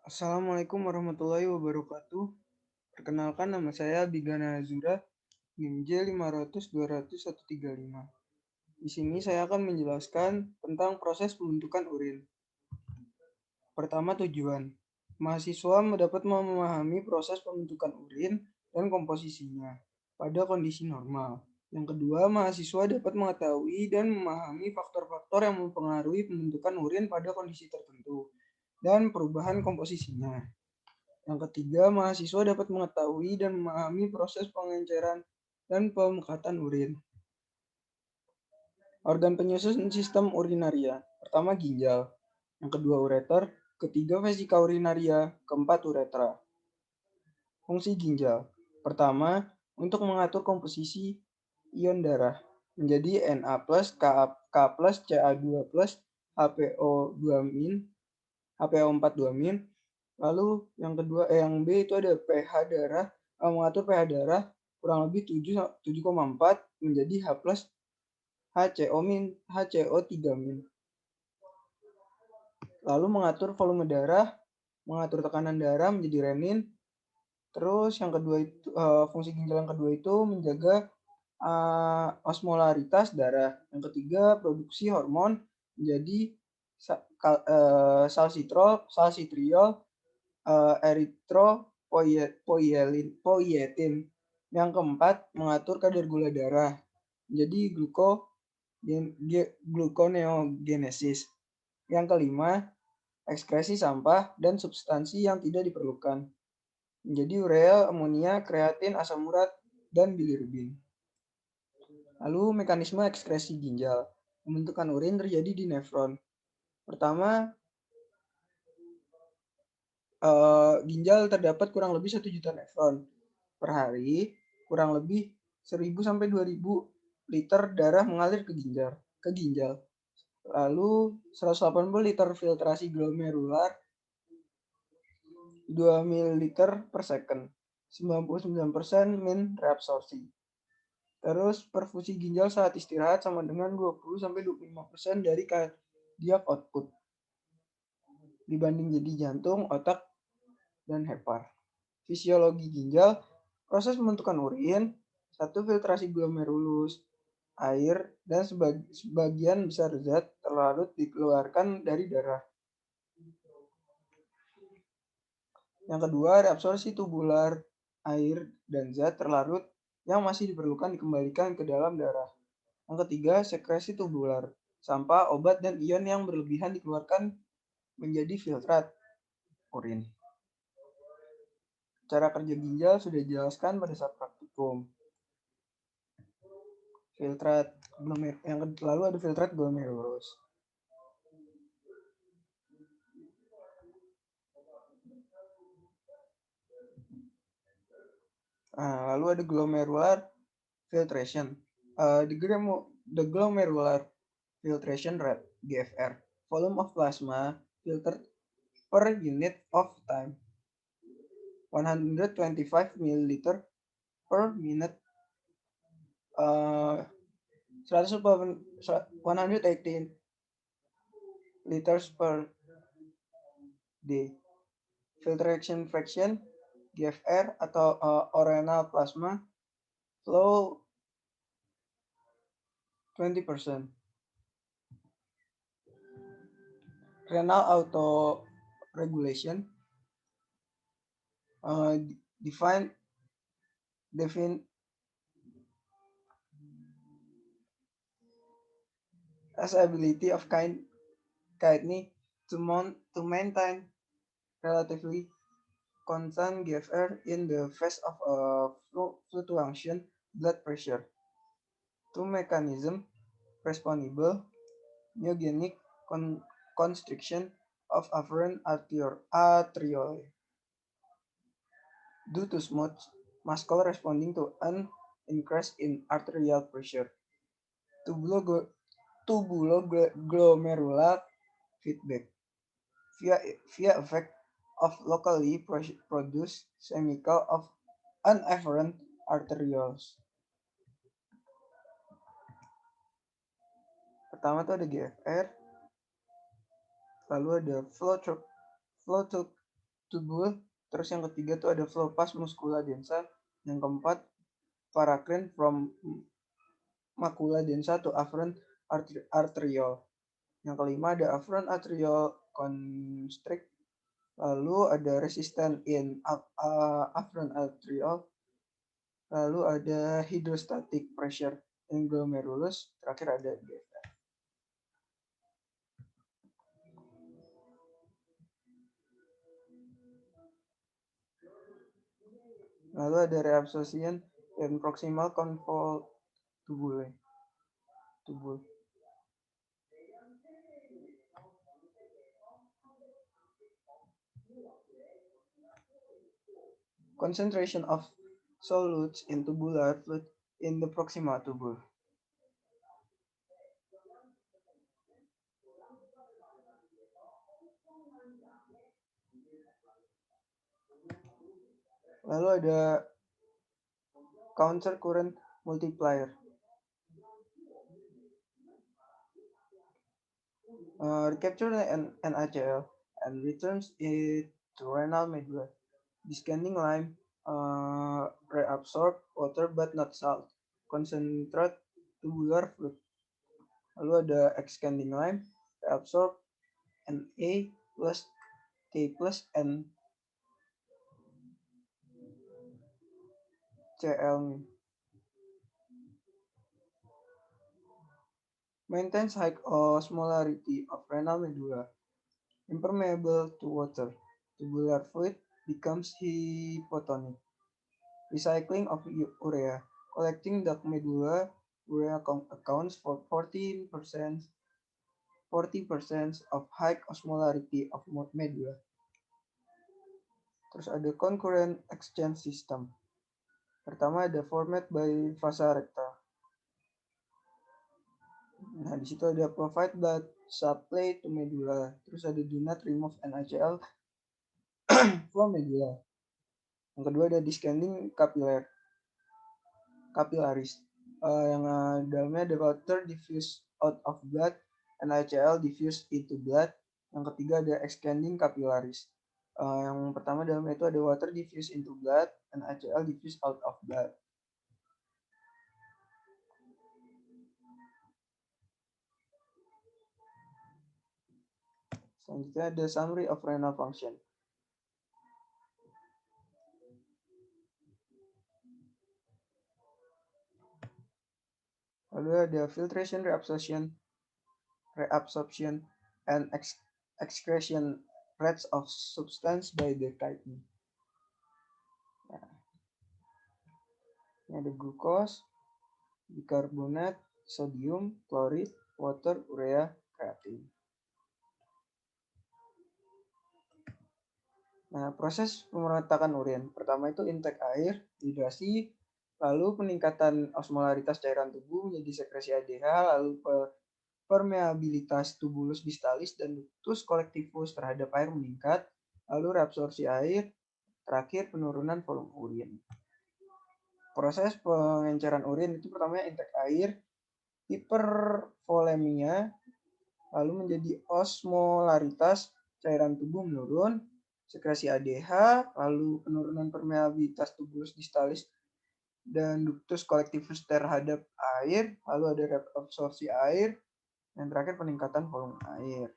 Assalamualaikum warahmatullahi wabarakatuh. Perkenalkan nama saya Bigana Azura, NIM J500-200-135. Di sini saya akan menjelaskan tentang proses pembentukan urin. Pertama, tujuan. Mahasiswa dapat memahami proses pembentukan urin dan komposisinya pada kondisi normal. Yang kedua, mahasiswa dapat mengetahui dan memahami faktor-faktor yang mempengaruhi pembentukan urin pada kondisi tertentu dan perubahan komposisinya. Yang ketiga, mahasiswa dapat mengetahui dan memahami proses pengenceran dan pemekatan urin. Organ penyusun sistem urinaria. Pertama, ginjal. Yang kedua, ureter. Ketiga, vesika urinaria. Keempat, uretra. Fungsi ginjal. Pertama, untuk mengatur komposisi ion darah menjadi Na+, Ka+, Ca2+, HPO2-, HPO4-. Lalu yang kedua, yang B itu ada pH darah, mengatur pH darah kurang lebih 7,4 menjadi H+, HCO3-. Lalu mengatur volume darah, mengatur tekanan darah menjadi renin. Terus yang kedua itu fungsi ginjal yang kedua itu menjaga osmolaritas darah. Yang ketiga, produksi hormon menjadi salsitriol, eritropoietin. Yang keempat, mengatur kadar gula darah menjadi gluconeogenesis. Yang kelima, ekskresi sampah dan substansi yang tidak diperlukan menjadi urea, amonia, kreatin, asam urat, dan bilirubin. Lalu mekanisme ekskresi ginjal. Pembentukan urin terjadi di nefron. Pertama, ginjal terdapat kurang lebih 1 juta nefron. Per hari, kurang lebih 1.000 sampai 2.000 liter darah mengalir ke ginjal. Lalu 180 liter filtrasi glomerular, 2 ml per second. 99% min reabsorpsi. Terus perfusi ginjal saat istirahat sama dengan 20 sampai 25% dari cardiac output dibanding jadi jantung, otak, dan hepar. Fisiologi ginjal, proses pembentukan urin, 1. Filtrasi glomerulus, air, dan sebagian besar zat terlarut dikeluarkan dari darah. Yang kedua, reabsorpsi tubular, air, dan zat terlarut yang masih diperlukan dikembalikan ke dalam darah. Yang ketiga, sekresi tubular, sampah, obat, dan ion yang berlebihan dikeluarkan menjadi filtrat urin. Cara kerja ginjal sudah dijelaskan pada saat praktikum. Lalu ada filtrat glomerulus. Lalu ada glomerular filtration. The glomerular filtration rate (GFR), volume of plasma filtered per unit of time, 125 ml per minute, 118 liters per day. Filtration fraction (GFR) atau renal plasma flow 20%. Renal auto regulation defined as ability of kidney to maintain relatively constant GFR in the face of a fluctuation blood pressure. 2 mechanism responsible: myogenic constriction of afferent arteriole due to smooth muscle responding to an increase in arterial pressure. Tubuloglomerular feedback via effect of locally produced chemical of unafferent arterioles. Pertama tuh ada GFR, lalu ada flow to tubule. Terus yang ketiga tuh ada flow past muscula densa. Yang keempat paracrine from macula densa to afferent arteriole. Yang kelima ada afferent arteriole constrict. Lalu ada resistant in afferent arteriole. Lalu ada hydrostatic pressure in glomerulus. Terakhir ada GFR. Lalu ada reabsorption dan proximal convolvulus tubule. Concentration of solutes in tubular fluid in the proximal tubule. Lalu ada counter current multiplier. Recapture NaCl and returns it to renal medulla. Descending line reabsorb water but not salt. Concentrate tubular fluid. Lalu ada extending line reabsorb Na plus K plus N Cl. Maintains high osmolarity of renal medulla. Impermeable to water. Tubular fluid becomes hypotonic. Recycling of urea. Collecting duct medulla, urea accounts for 40% of high osmolarity of medulla. Terus ada concurrent exchange system. Pertama ada format by vasa recta. Nah, di situ ada provide blood supply to medulla. Terus ada do not remove NaCl from medulla. Yang kedua ada descending capillaris. Yang dalamnya ada water diffuse out of blood, NaCl diffuse into blood. Yang ketiga ada extending capillaris. Yang pertama dalamnya itu ada water diffuse into blood, NaCl diffuse out of blood. Selanjutnya ada summary of renal function. Lalu ada filtration, reabsorption, and excretion rates of substance by the kidney. Nah, ini ada glucose, bikarbonat, sodium, klorid, water, urea, kreatin. Nah, proses pemberontakan urin. Pertama itu intake air, hidrasi, lalu peningkatan osmolaritas cairan tubuh menjadi sekresi ADH, lalu permeabilitas tubulus distalis dan ductus collectivus terhadap air meningkat, lalu reabsorpsi air, terakhir penurunan volume urin. Proses pengenceran urin itu pertamanya intake air, hipervolemia, lalu menjadi osmolaritas cairan tubuh menurun, sekresi ADH, lalu penurunan permeabilitas tubulus distalis dan ductus collectivus terhadap air, lalu ada reabsorpsi air, dan terakhir peningkatan volume air.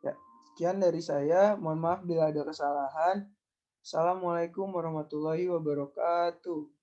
Ya, sekian dari saya. Mohon maaf bila ada kesalahan. Assalamualaikum warahmatullahi wabarakatuh.